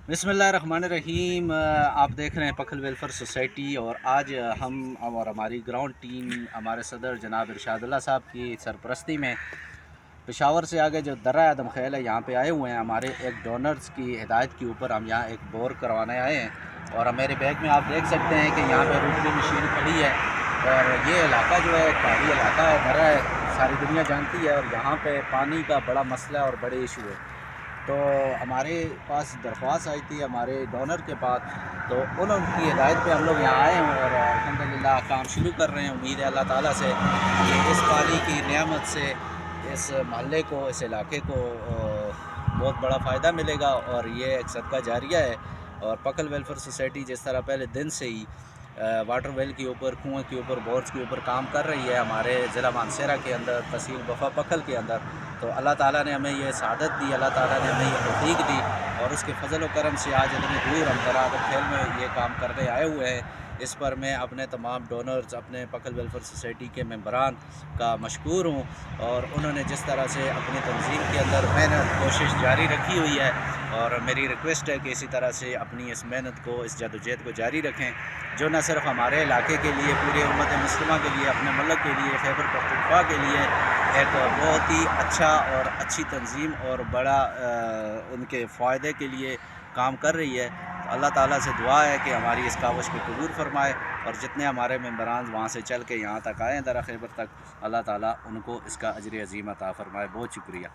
बिस्मिल्लाहिर्रहमानिर्रहीम। आप देख रहे हैं पखल वेलफेयर सोसाइटी और आज हम और हमारी ग्राउंड टीम हमारे सदर जनाब इरशादुल्लाह साहब की सरपरस्ती में पेशावर से आगे जो दर्रा आदम खैल है यहाँ पे आए हुए हैं। हमारे एक डोनर्स की हिदायत के ऊपर हम यहाँ एक बोर करवाने आए हैं और मेरे बैग में आप देख सकते हैं कि यहाँ पे रोटरी मशीन खड़ी है और ये इलाका जो है पहाड़ी इलाका है, दर्रा है, सारी दुनिया जानती है और यहाँ पे पानी का बड़ा मसला और बड़े इशू है। तो हमारे पास दरख्वास्त आई थी हमारे डोनर के पास, तो उनकी हिदायत पे हम लोग यहाँ आए हैं और अल्हम्दुलिल्लाह काम शुरू कर रहे हैं। उम्मीद है अल्लाह ताला से कि इस पानी की नेमत से इस महल्ले को, इस इलाके को बहुत बड़ा फ़ायदा मिलेगा और ये एक सदका जारिया है। और पखल वेलफेयर सोसाइटी जिस तरह पहले दिन से ही वाटर वेल के ऊपर, कुएँ के ऊपर, बोर्स के ऊपर काम कर रही है हमारे ज़िला मानसरा के अंदर, तहसील बफा पखल के अंदर, तो अल्लाह ताला ने हमें ये सआदत दी, अल्लाह ताला ने हमें ये तौफीक दी और उसके फजल व करम से आज इतनी दूर हम दर्रा आदम खैल में ये काम करने आए हुए हैं। इस पर मैं अपने तमाम डोनर्स, अपने पखल वेलफेयर सोसाइटी के मेंबरान का मशकूर हूँ और उन्होंने जिस तरह से अपनी तंजीम के अंदर मेहनत कोशिश जारी रखी हुई है और मेरी रिक्वेस्ट है कि इसी तरह से अपनी इस मेहनत को, इस जदोजहद को जारी रखें, जो न सिर्फ हमारे इलाके के लिए, पूरे उम्मत मुस्लिमा के लिए, अपने मुल्क के लिए, खैबर पख्तूनख्वा के लिए एक बहुत ही अच्छा और अच्छी तंजीम और बड़ा उनके फ़ायदे के लिए काम कर रही है। तो अल्लाह ताला से दुआ है कि हमारी इस काविश को कबूल फरमाए और जितने हमारे मेंबरान वहाँ से चल के यहाँ तक आए हैं दर्रा खैबर तक, अल्लाह ताला उनको इसका अजर अज़ीम अता फ़रमाए। बहुत शुक्रिया।